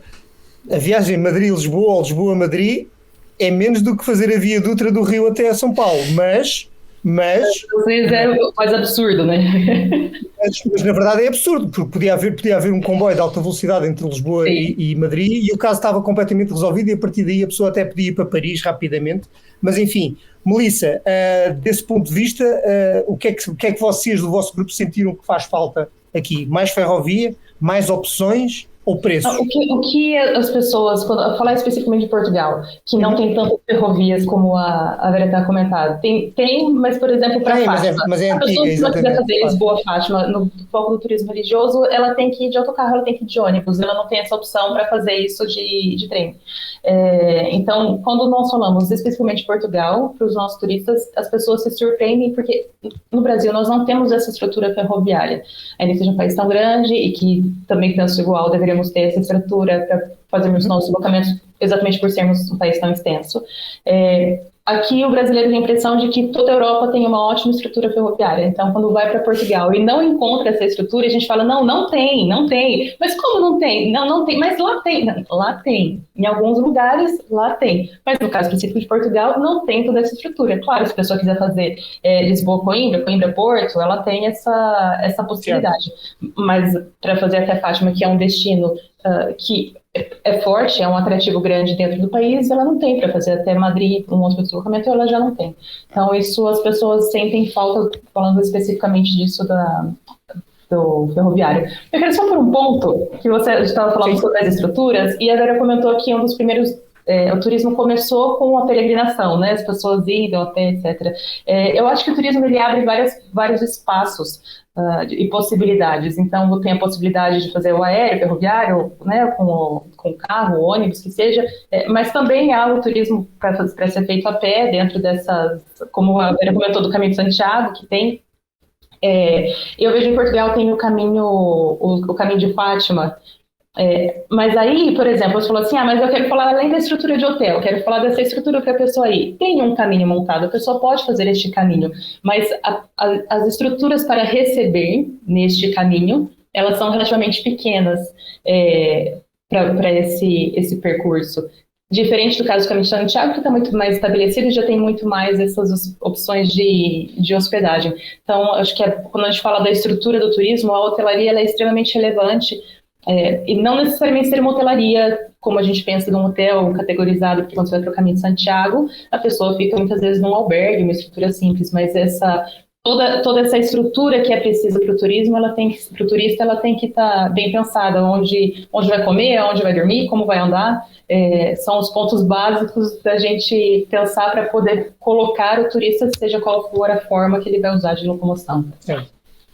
a viagem Madrid-Lisboa ou Lisboa-Madrid é menos do que fazer a via Dutra do Rio até a São Paulo, mas é mais absurdo, né? Mas na verdade é absurdo, porque podia haver um comboio de alta velocidade entre Lisboa e Madrid, e o caso estava completamente resolvido, e a partir daí a pessoa até podia ir para Paris rapidamente. Mas enfim, Melissa, desse ponto de vista, o que é que vocês do vosso grupo sentiram que faz falta aqui? Mais ferrovia, mais opções ou preços? O que as pessoas, quando falar especificamente de Portugal, que não tem tantas ferrovias como a Vera está comentando, tem, mas por exemplo para Fátima, mas é a pessoa antiga, que não quiser fazer Lisboa-Fátima no foco do turismo religioso, ela tem que ir de autocarro, ela tem que ir de ônibus, ela não tem essa opção para fazer isso de trem. Então, quando nós falamos especificamente de Portugal, para os nossos turistas, as pessoas se surpreendem porque no Brasil nós não temos essa estrutura ferroviária, ainda seja um país tão grande e que também penso igual, deveríamos ter essa estrutura para fazermos nossos deslocamentos, exatamente por sermos um país tão extenso. Aqui o brasileiro tem a impressão de que toda a Europa tem uma ótima estrutura ferroviária, então quando vai para Portugal e não encontra essa estrutura, a gente fala, não tem, mas como não tem? Não tem, mas lá tem, em alguns lugares lá tem, mas no caso específico de Portugal não tem toda essa estrutura. Claro, se a pessoa quiser fazer Lisboa-Coimbra, Coimbra-Porto, ela tem essa possibilidade, mas para fazer até Fátima, que é um destino que é forte, é um atrativo grande dentro do país, ela não tem. Para fazer até Madrid, um outro deslocamento, ela já não tem. Então, isso as pessoas sentem falta, falando especificamente disso do ferroviário. Eu quero só por um ponto, que você estava falando sobre as estruturas, e a Vera comentou que um dos primeiros o turismo começou com a peregrinação, né? As pessoas indo até, etc. Eu acho que o turismo ele abre vários espaços e possibilidades. Então, tem a possibilidade de fazer o aéreo, ferroviário, né? Com o carro, o ônibus, que seja, mas também há o turismo para ser feito a pé, dentro dessas, como a Vera comentou, do Caminho de Santiago, que tem. Eu vejo em Portugal tem o caminho de Fátima. Mas aí, por exemplo, você falou assim, mas eu quero falar além da estrutura de hotel, quero falar dessa estrutura para a pessoa ir. Tem um caminho montado, a pessoa pode fazer este caminho, mas as estruturas para receber neste caminho, elas são relativamente pequenas para esse percurso. Diferente do caso do Caminho de Santiago, que está muito mais estabelecido e já tem muito mais essas opções de hospedagem. Então, acho que quando a gente fala da estrutura do turismo, a hotelaria ela é extremamente relevante. E não necessariamente ser uma hotelaria, como a gente pensa de um hotel categorizado, porque quando você vai para o Caminho de Santiago, a pessoa fica muitas vezes num albergue, uma estrutura simples, mas toda essa estrutura que é precisa para o turismo, para o turista, ela tem que estar bem pensada, onde vai comer, onde vai dormir, como vai andar, são os pontos básicos da gente pensar para poder colocar o turista, seja qual for a forma que ele vai usar de locomoção.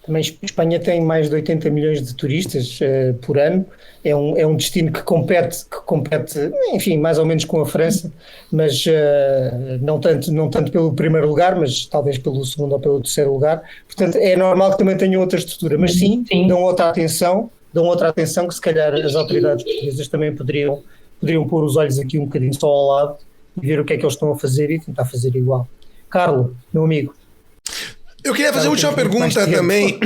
Também Espanha tem mais de 80 milhões de turistas por ano, é um destino que compete, enfim, mais ou menos com a França, mas não tanto pelo primeiro lugar, mas talvez pelo segundo ou pelo terceiro lugar. Portanto, é normal que também tenham outra estrutura, mas sim. dão outra atenção que se calhar as autoridades portuguesas também poderiam pôr os olhos aqui um bocadinho só ao lado e ver o que é que eles estão a fazer e tentar fazer igual. Carlos, meu amigo. Eu queria fazer a última pergunta também.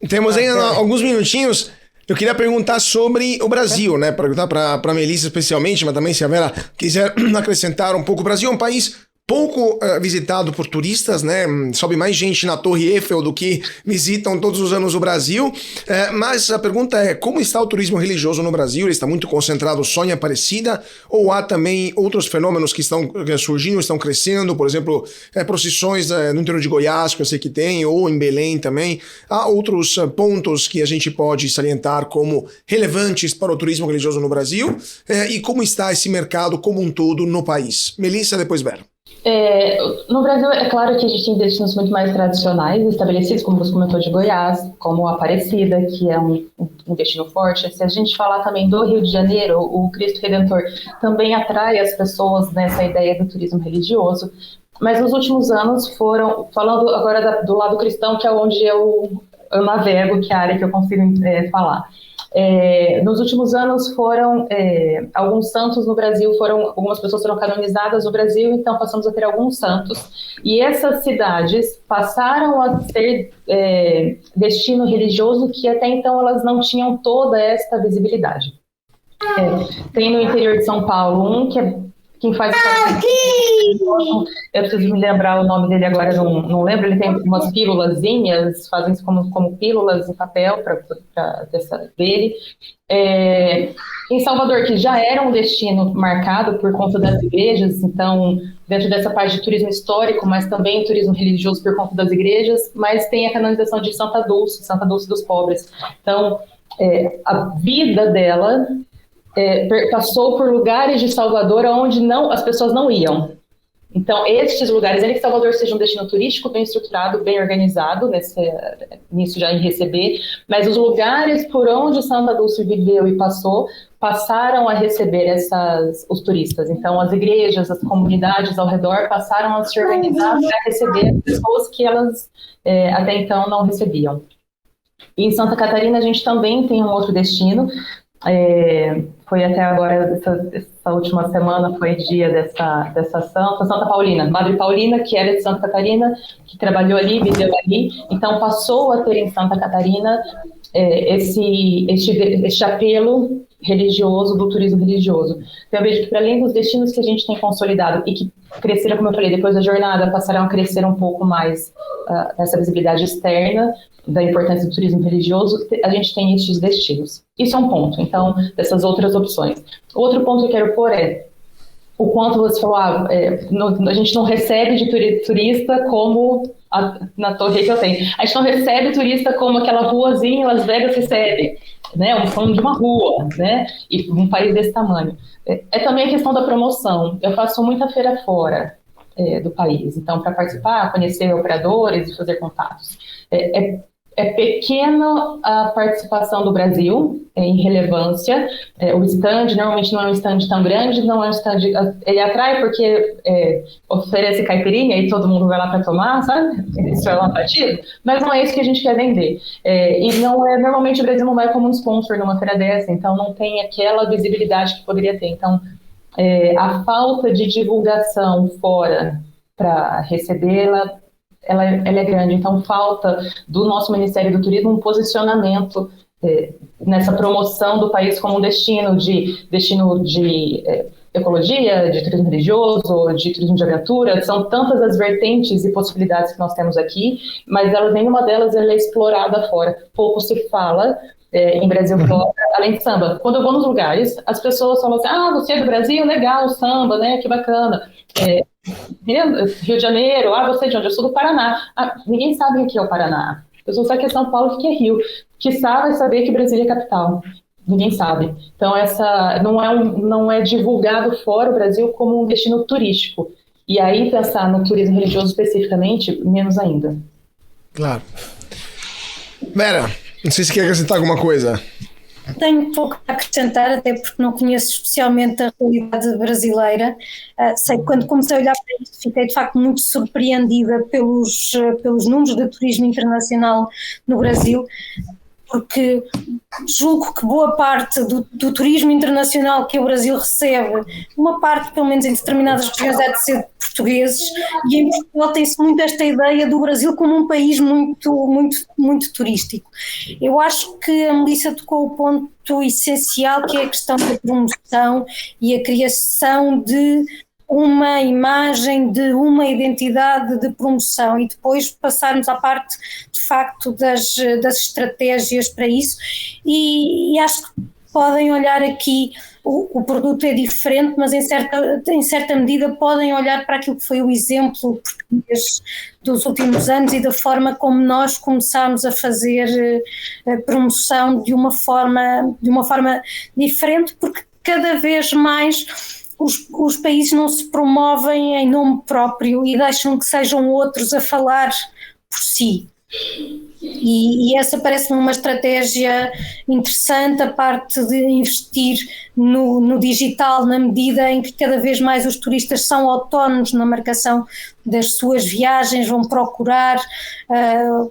Temos ainda alguns minutinhos. Eu queria perguntar sobre o Brasil, né? Perguntar para a Melissa especialmente, mas também se a Vera quiser acrescentar um pouco. O Brasil é um país pouco visitado por turistas, né? Sobe mais gente na Torre Eiffel do que visitam todos os anos o Brasil. Mas a pergunta é, como está o turismo religioso no Brasil? Ele está muito concentrado só em Aparecida? Ou há também outros fenômenos que estão surgindo, estão crescendo? Por exemplo, procissões no interior de Goiás, que eu sei que tem, ou em Belém também. Há outros pontos que a gente pode salientar como relevantes para o turismo religioso no Brasil? E como está esse mercado como um todo no país? Melissa, depois Vera. No Brasil, é claro que a gente tem destinos muito mais tradicionais, estabelecidos, como você comentou, de Goiás, como Aparecida, que é um destino forte. Se a gente falar também do Rio de Janeiro, o Cristo Redentor também atrai as pessoas nessa ideia do turismo religioso. Mas nos últimos anos foram, falando agora do lado cristão, que é onde eu navego, que é a área que eu consigo falar. Nos últimos anos foram alguns santos no Brasil, algumas pessoas foram canonizadas no Brasil, então passamos a ter alguns santos, e essas cidades passaram a ser destino religioso que até então elas não tinham toda esta visibilidade. Tem no interior de São Paulo que é quem faz eu preciso me lembrar o nome dele agora, não lembro. Ele tem umas pílulazinhas, fazem isso como pílulas em papel dele. Em Salvador, que já era um destino marcado por conta das igrejas, então dentro dessa parte de turismo histórico, mas também turismo religioso por conta das igrejas, mas tem a canonização de Santa Dulce dos Pobres. Então a vida dela passou por lugares de Salvador onde as pessoas não iam. Então, estes lugares, ainda que Salvador seja um destino turístico bem estruturado, bem organizado, nisso já em receber, mas os lugares por onde Santa Dulce viveu e passaram a receber os turistas. Então, as igrejas, as comunidades ao redor passaram a se organizar para receber as pessoas que elas até então não recebiam. E em Santa Catarina, a gente também tem um outro destino. Foi até agora, essa última semana, foi dia dessa Santa Paulina, Madre Paulina, que era de Santa Catarina, que trabalhou ali, viveu ali, então passou a ter em Santa Catarina este apelo religioso, do turismo religioso. Então eu vejo que, para além dos destinos que a gente tem consolidado e que cresceram, como eu falei, depois da jornada, passaram a crescer um pouco mais essa visibilidade externa da importância do turismo religioso, a gente tem estes destinos. Isso é um ponto, então, dessas outras opções. Outro ponto que eu quero pôr o quanto você falou, a gente não recebe de turista como na Torre que eu tenho. A gente não recebe turista como aquela ruazinha em Las Vegas recebe, né? Falando de uma rua, né? E um país desse tamanho. Também a questão da promoção. Eu faço muita feira fora do país, então, para participar, conhecer operadores e fazer contatos. É pequena a participação do Brasil em relevância. O stand normalmente não é um stand tão grande, não é um stand. Ele atrai porque oferece caipirinha e todo mundo vai lá para tomar, sabe? Isso é um atrativo, mas não é isso que a gente quer vender. E normalmente o Brasil não vai como um sponsor numa feira dessa, então não tem aquela visibilidade que poderia ter. Então, a falta de divulgação fora para recebê-la, ela é grande, então falta do nosso Ministério do Turismo um posicionamento nessa promoção do país como um destino de ecologia, de turismo religioso, de turismo de aventura. São tantas as vertentes e possibilidades que nós temos aqui, mas nenhuma delas é explorada fora. Pouco se fala em Brasil fora, além de samba. Quando eu vou nos lugares, as pessoas falam assim, você é do Brasil? Legal, samba, né? Que bacana. Rio de Janeiro, você é de onde? Eu sou do Paraná. Ninguém sabe o que é o Paraná. As pessoas sabem que é São Paulo, o que é Rio. Quiçá vai saber que Brasília é capital. Ninguém sabe. Então, não é divulgado fora o Brasil como um destino turístico. E aí, pensar no turismo religioso especificamente, menos ainda. Claro. Vera, não sei se quer acrescentar alguma coisa. Tenho pouco a acrescentar, até porque não conheço especialmente a realidade brasileira. Sei que quando comecei a olhar para isto, fiquei de facto muito surpreendida pelos números de turismo internacional no Brasil, porque julgo que boa parte do turismo internacional que o Brasil recebe, uma parte, pelo menos em determinadas regiões, é de ser portugueses, e em Portugal tem-se muito esta ideia do Brasil como um país muito, muito, muito turístico. Eu acho que a Melissa tocou o ponto essencial, que é a questão da promoção e a criação de uma imagem, de uma identidade de promoção, e depois passarmos à parte, de facto, das estratégias para isso, e acho que podem olhar aqui, o produto é diferente, mas em certa medida podem olhar para aquilo que foi o exemplo português dos últimos anos e da forma como nós começámos a fazer promoção de uma forma diferente, porque cada vez mais os países não se promovem em nome próprio e deixam que sejam outros a falar por si. E essa parece-me uma estratégia interessante, a parte de investir no digital, na medida em que cada vez mais os turistas são autónomos na marcação das suas viagens, vão procurar,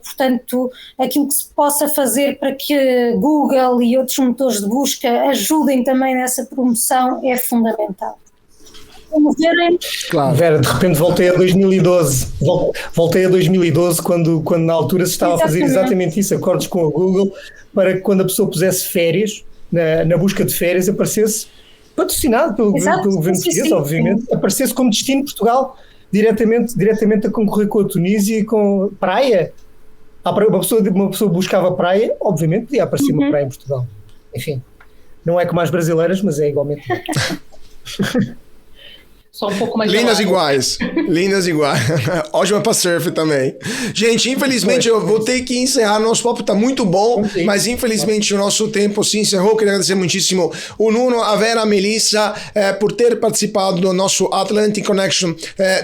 portanto, aquilo que se possa fazer para que Google e outros motores de busca ajudem também nessa promoção é fundamental. Claro. Vera, de repente voltei a 2012. Voltei a 2012 quando na altura se estava a fazer exatamente isso, acordos com a Google, para que quando a pessoa pusesse férias, na busca de férias, aparecesse, patrocinado pelo governo português, obviamente, aparecesse como destino Portugal, diretamente a concorrer com a Tunísia e com praia. Uma pessoa buscava praia, obviamente podia aparecer uma praia em Portugal. Enfim, não é como as brasileiras, mas é igualmente. Só um pouco mais lindas iguais. Ótima para surf também. Gente, infelizmente eu vou ter que encerrar. Nosso papo tá muito bom, mas infelizmente o nosso tempo se encerrou. Queria agradecer muitíssimo o Nuno, a Vera, a Melissa por ter participado do nosso Atlantic Connection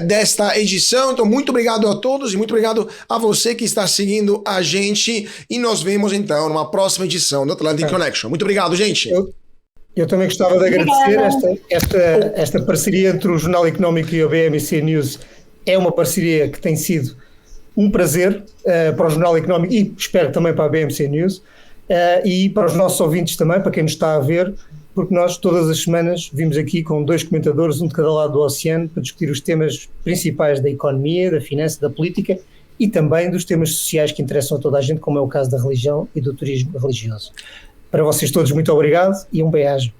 desta edição. Então, muito obrigado a todos e muito obrigado a você que está seguindo a gente, e nos vemos então numa próxima edição do Atlantic Connection. Muito obrigado, gente. Eu também gostava de agradecer esta parceria entre o Jornal Económico e a BMC News. É uma parceria que tem sido um prazer para o Jornal Económico e espero também para a BMC News, e para os nossos ouvintes também, para quem nos está a ver, porque nós todas as semanas vimos aqui com 2 comentadores, um de cada lado do oceano, para discutir os temas principais da economia, da finança, da política e também dos temas sociais que interessam a toda a gente, como é o caso da religião e do turismo religioso. Para vocês todos, muito obrigado e um beijo.